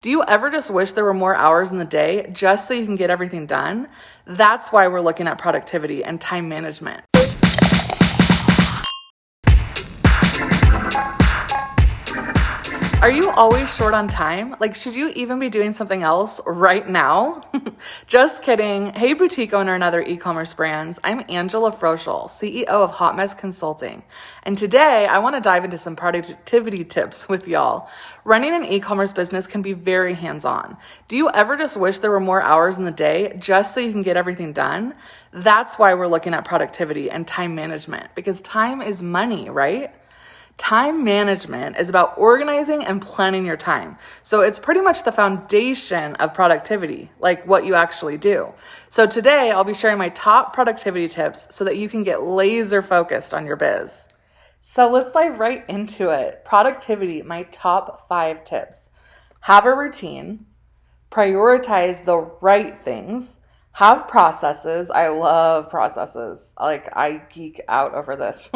Do you ever just wish there were more hours in the day just so you can get everything done? That's why we're looking at productivity and time management. Are you always short on time? Like, should you even be doing something else right now? Just kidding. Hey, boutique owner and other e-commerce brands. I'm Angela Froschel, CEO of Hot Mess Consulting. And today I want to dive into some productivity tips with y'all. Running an e-commerce business can be very hands-on. Do you ever just wish there were more hours in the day just so you can get everything done? That's why we're looking at productivity and time management, because time is money, right? Time management is about organizing and planning your time. So it's pretty much the foundation of productivity, like what you actually do. So today I'll be sharing my top productivity tips so that you can get laser focused on your biz. So let's dive right into it. Productivity, my top 5 tips. Have a routine, prioritize the right things, have processes. I love processes. Like, I geek out over this.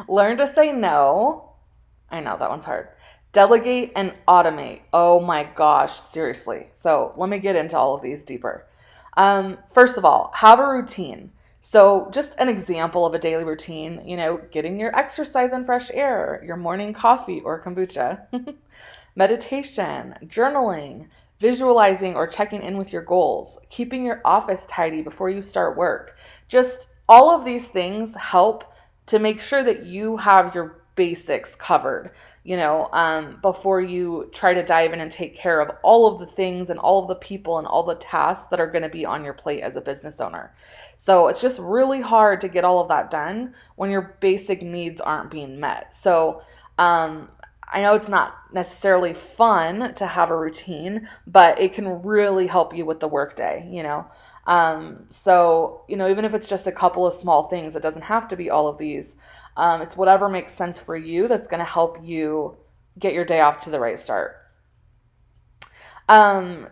Learn to say no. I know that one's hard. Delegate and automate. Oh my gosh, seriously. So let me get into all of these deeper. First of all, have a routine. So just an example of a daily routine, getting your exercise and fresh air, your morning coffee or kombucha, meditation, journaling, visualizing or checking in with your goals, keeping your office tidy before you start work. Just all of these things help to make sure that you have your basics covered, before you try to dive in and take care of all of the things and all of the people and all the tasks that are going to be on your plate as a business owner. So it's just really hard to get all of that done when your basic needs aren't being met. So, I know it's not necessarily fun to have a routine, but it can really help you with the workday, So, even if it's just a couple of small things, it doesn't have to be all of these. It's whatever makes sense for you that's going to help you get your day off to the right start.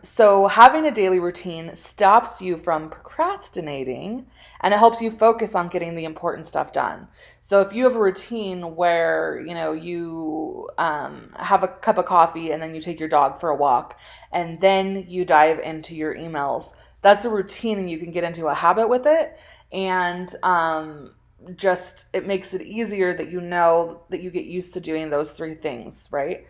So having a daily routine stops you from procrastinating, and it helps you focus on getting the important stuff done. So if you have a routine where, you have a cup of coffee and then you take your dog for a walk and then you dive into your emails, that's a routine and you can get into a habit with it. And, just it makes it easier that that you get used to doing those 3 things, right?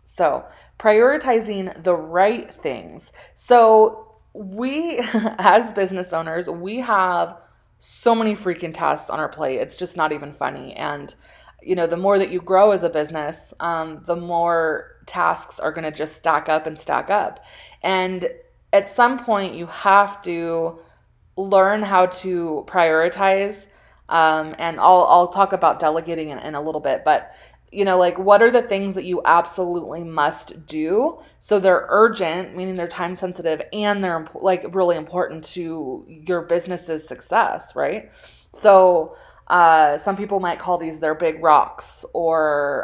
So prioritizing the right things. So we, as business owners, we have so many freaking tasks on our plate. It's just not even funny. And, the more that you grow as a business, the more tasks are going to just stack up and stack up. And at some point you have to learn how to prioritize. And I'll talk about delegating in a little bit, but what are the things that you absolutely must do? So they're urgent, meaning they're time sensitive, and they're really important to your business's success, right? So some people might call these their big rocks, or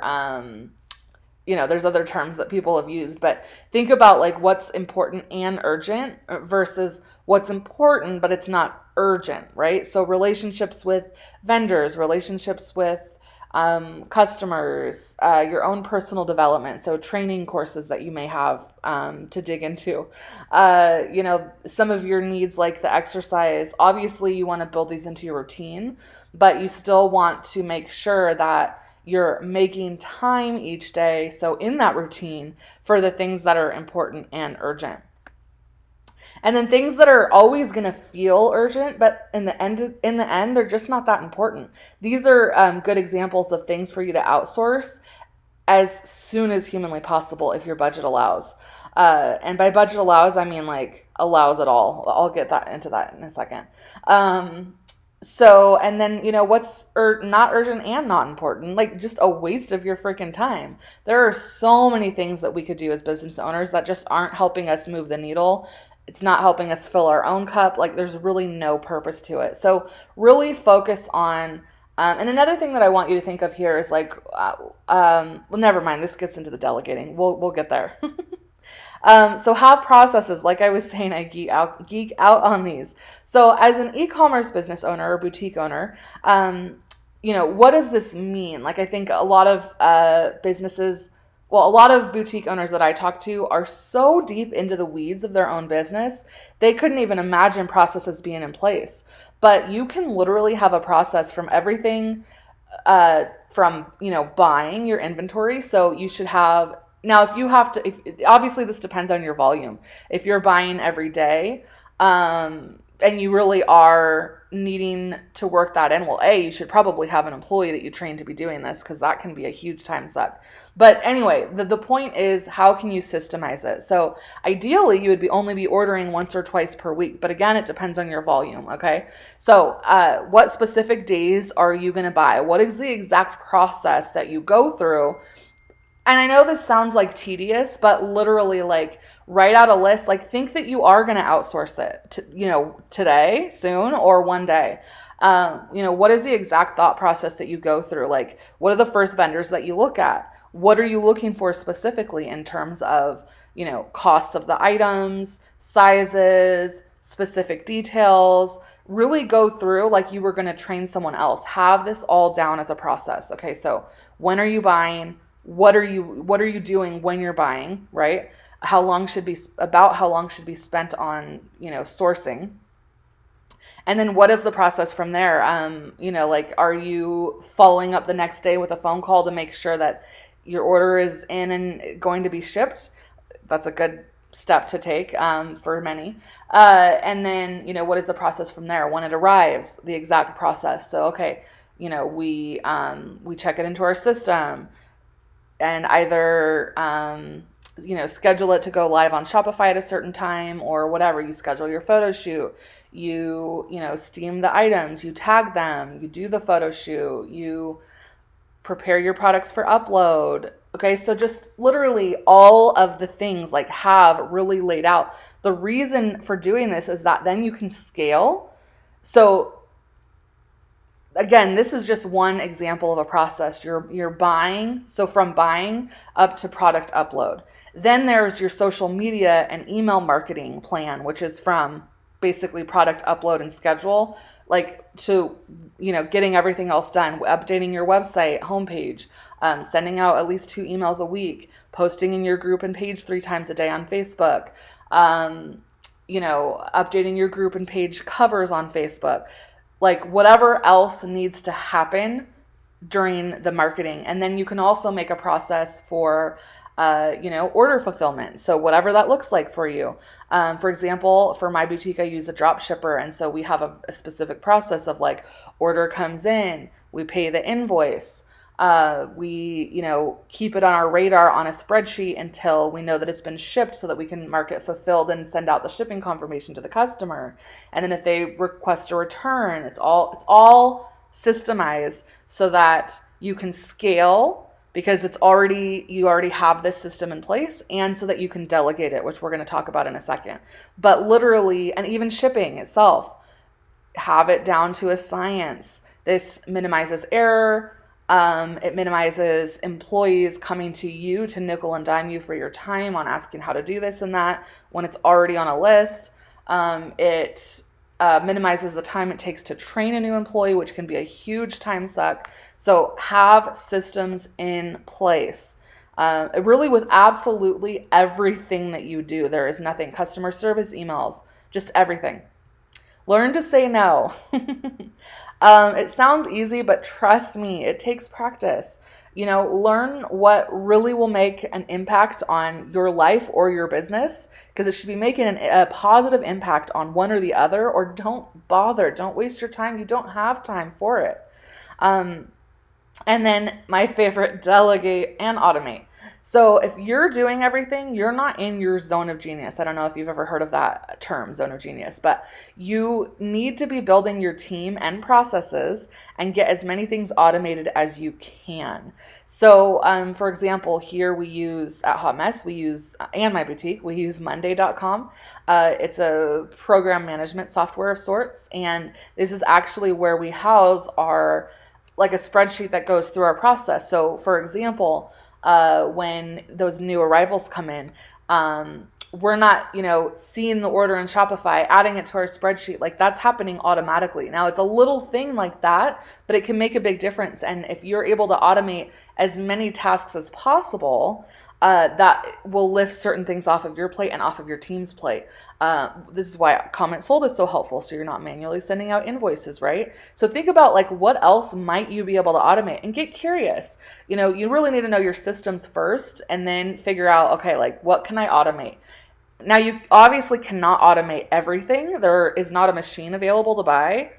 there's other terms that people have used, but think about what's important and urgent versus what's important, but it's not urgent, right? So relationships with vendors, relationships with customers, your own personal development. So training courses that you may have to dig into, some of your needs like the exercise. Obviously you want to build these into your routine, but you still want to make sure that you're making time each day, so in that routine, for the things that are important and urgent. And then things that are always going to feel urgent, but in the end, they're just not that important. These are good examples of things for you to outsource as soon as humanly possible if your budget allows. And by budget allows, I mean allows it all. I'll get into that in a second. So, and then, what's not urgent and not important, just a waste of your freaking time. There are so many things that we could do as business owners that just aren't helping us move the needle. It's not helping us fill our own cup. There's really no purpose to it. So really focus on, and another thing that I want you to think of here is well, never mind. This gets into the delegating. We'll get there. So have processes. Like I was saying, I geek out on these. So as an e-commerce business owner or boutique owner, what does this mean? I think a lot of businesses Well, a lot of boutique owners that I talk to are so deep into the weeds of their own business, they couldn't even imagine processes being in place. But you can literally have a process from everything, from, buying your inventory. So you should have, now if you have to, if, obviously this depends on your volume. If you're buying every day, and you really are needing to work that in, well, you should probably have an employee that you train to be doing this, because that can be a huge time suck. But anyway, the point is, how can you systemize it? So ideally you would only be ordering once or twice per week, but again, it depends on your volume. Okay, so what specific days are you going to buy? What is the exact process that you go through? And I know this sounds like tedious, but literally, like, write out a list. Like, think that you are going to outsource it today, soon, or one day. What is the exact thought process that you go through? Like, what are the first vendors that you look at? What are you looking for specifically in terms of, costs of the items, sizes, specific details? Really go through like you were going to train someone else. Have this all down as a process. Okay, so when are you buying? What are you doing when you're buying, right? How long should be spent on, sourcing? And then what is the process from there? Like, are you following up the next day with a phone call to make sure that your order is in and going to be shipped? That's a good step to take, for many. And then, what is the process from there? When it arrives, the exact process. So, okay, we check it into our system, and either schedule it to go live on Shopify at a certain time, or whatever. You schedule your photo shoot, you steam the items, you tag them, you do the photo shoot, you prepare your products for upload. Okay, so just literally all of the things, like, have really laid out. The reason for doing this is that then you can scale. So again, this is just one example of a process. You're buying, so from buying up to product upload. Then there's your social media and email marketing plan, which is from basically product upload and schedule, like, to, getting everything else done, updating your website homepage, sending out at least 2 emails a week, posting in your group and page 3 times a day on Facebook, updating your group and page covers on Facebook. Like, whatever else needs to happen during the marketing. And then you can also make a process for, order fulfillment. So whatever that looks like for you. For example, for my boutique, I use a drop shipper. And so we have a specific process of, like, order comes in, we pay the invoice. We, keep it on our radar on a spreadsheet until we know that it's been shipped, so that we can mark it fulfilled and send out the shipping confirmation to the customer. And then if they request a return, it's all systemized so that you can scale, because you already have this system in place, and so that you can delegate it, which we're going to talk about in a second. But literally, and even shipping itself, have it down to a science. This minimizes error. It minimizes employees coming to you to nickel and dime you for your time on asking how to do this and that when it's already on a list. It minimizes the time it takes to train a new employee, which can be a huge time suck. So have systems in place. Really, with absolutely everything that you do. There is nothing. Customer service emails, just everything. Learn to say no. It sounds easy, but trust me, it takes practice. Learn what really will make an impact on your life or your business, because it should be making a positive impact on one or the other, or don't bother. Don't waste your time. You don't have time for it. And then my favorite, delegate and automate. So if you're doing everything, you're not in your zone of genius. I don't know if you've ever heard of that term, zone of genius, but you need to be building your team and processes and get as many things automated as you can. So, for example, here we use at Hot Mess, and my boutique, we use Monday.com. It's a program management software of sorts. And this is actually where we house like a spreadsheet that goes through our process. So for example, when those new arrivals come in, we're not, seeing the order in Shopify, adding it to our spreadsheet. Like, that's happening automatically. Now, it's a little thing like that, but it can make a big difference. And if you're able to automate as many tasks as possible, that will lift certain things off of your plate and off of your team's plate. This is why Comment Sold is so helpful. So you're not manually sending out invoices, right? So think about like, what else might you be able to automate, and get curious. You really need to know your systems first, and then figure out, okay, like, what can I automate? Now, you obviously cannot automate everything. There is not a machine available to buy.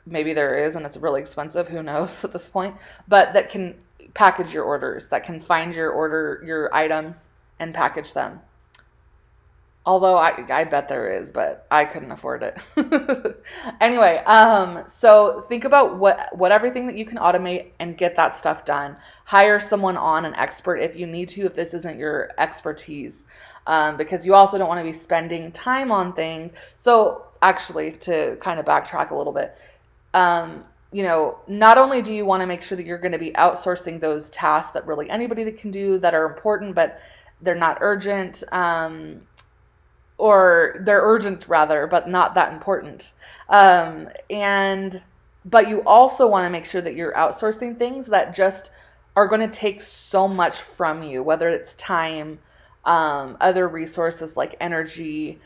Maybe there is, and it's really expensive. Who knows at this point? But that can package your orders, that can find your items and package them. Although I bet there is, but I couldn't afford it. Anyway, so think about what everything that you can automate and get that stuff done. Hire someone on, an expert if you need to, if this isn't your expertise, because you also don't want to be spending time on things. So actually, to kind of backtrack a little bit, not only do you want to make sure that you're going to be outsourcing those tasks that really anybody that can do, that are important, but they're not urgent, or they're urgent rather, but not that important. But you also want to make sure that you're outsourcing things that just are going to take so much from you, whether it's time, other resources like energy,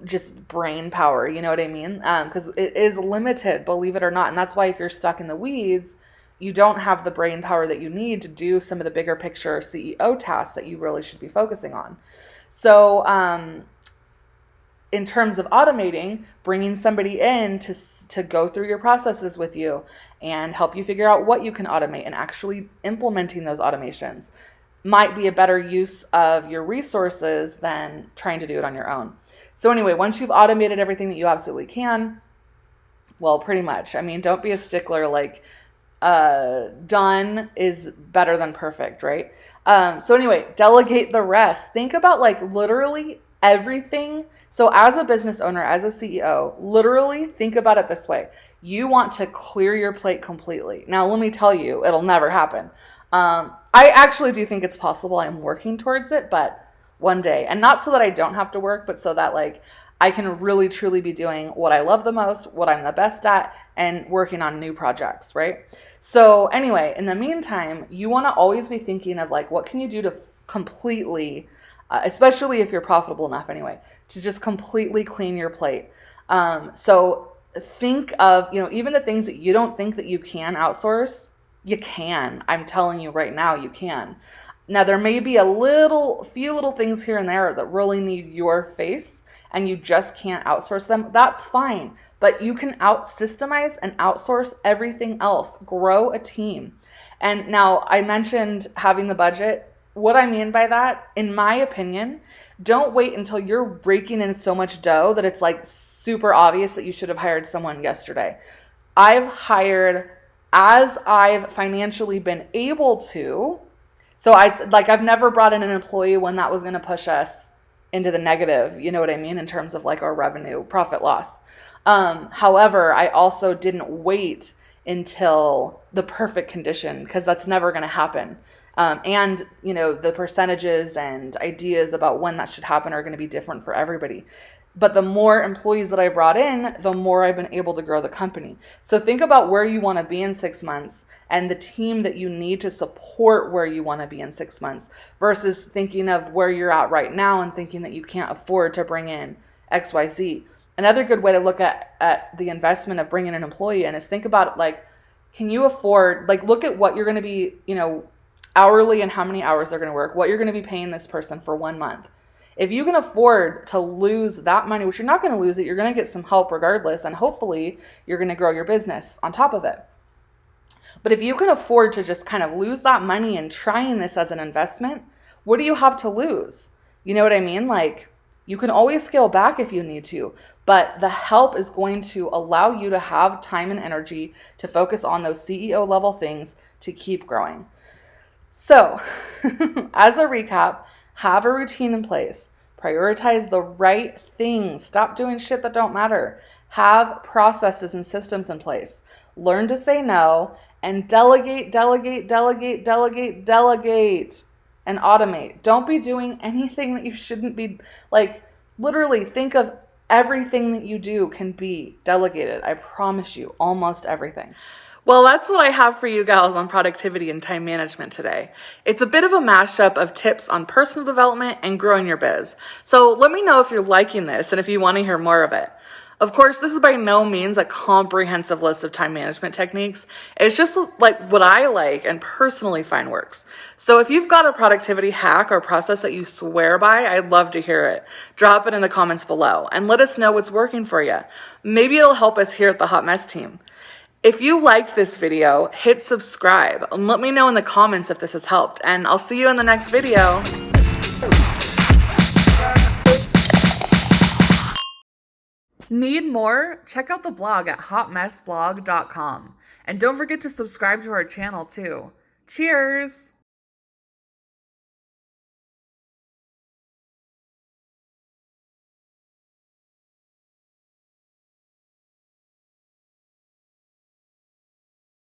just brain power, you know what I mean? Because it is limited, believe it or not. And that's why if you're stuck in the weeds, you don't have the brain power that you need to do some of the bigger picture CEO tasks that you really should be focusing on. So in terms of automating, bringing somebody in to go through your processes with you and help you figure out what you can automate, and actually implementing those automations might be a better use of your resources than trying to do it on your own. So anyway, once you've automated everything that you absolutely can, well, pretty much. I mean, don't be a stickler. Like, done is better than perfect, right? So anyway, delegate the rest. Think about like literally everything. So as a business owner, as a CEO, literally think about it this way. You want to clear your plate completely. Now, let me tell you, it'll never happen. I actually do think it's possible. I'm working towards it, but one day, and not so that I don't have to work, but so that like I can really truly be doing what I love the most, what I'm the best at, and working on new projects, right? So anyway, in the meantime, you want to always be thinking of like, what can you do to completely, especially if you're profitable enough anyway, to just completely clean your plate. So think of, even the things that you don't think that you can outsource, you can. I'm telling you right now, you can. Now, there may be few little things here and there that really need your face, and you just can't outsource them. That's fine. But you can systemize and outsource everything else. Grow a team. And now, I mentioned having the budget. What I mean by that, in my opinion, don't wait until you're raking in so much dough that it's like super obvious that you should have hired someone yesterday. I've hired as I've financially been able to. So I've never brought in an employee when that was going to push us into the negative, you know what I mean, in terms of like our revenue, profit loss. However, I also didn't wait until the perfect condition, because that's never going to happen. And the percentages and ideas about when that should happen are going to be different for everybody. But the more employees that I brought in, the more I've been able to grow the company. So think about where you want to be in 6 months and the team that you need to support where you want to be in 6 months, versus thinking of where you're at right now and thinking that you can't afford to bring in XYZ. Another good way to look at the investment of bringing an employee in is think about like, can you afford, like, look at what you're going to be, hourly and how many hours they're going to work, what you're going to be paying this person for 1 month. If you can afford to lose that money, which you're not going to lose it, you're going to get some help regardless, and hopefully you're going to grow your business on top of it. But if you can afford to just kind of lose that money and trying this as an investment, what do you have to lose? You know what I mean? Like, you can always scale back if you need to, but the help is going to allow you to have time and energy to focus on those CEO level things to keep growing. So, as a recap, have a routine in place. Prioritize the right things. Stop doing shit that don't matter. Have processes and systems in place. Learn to say no, and delegate. and automate. Don't be doing anything that you shouldn't be. Like, literally think of everything that you do can be delegated. I promise you, almost everything. Well, that's what I have for you gals on productivity and time management today. It's a bit of a mashup of tips on personal development and growing your biz. So let me know if you're liking this and if you want to hear more of it. Of course, this is by no means a comprehensive list of time management techniques. It's just like what I like and personally find works. So if you've got a productivity hack or process that you swear by, I'd love to hear it. Drop it in the comments below and let us know what's working for you. Maybe it'll help us here at the Hot Mess team. If you liked this video, hit subscribe and let me know in the comments if this has helped. And I'll see you in the next video. Need more? Check out the blog at hotmessblog.com. And don't forget to subscribe to our channel too. Cheers!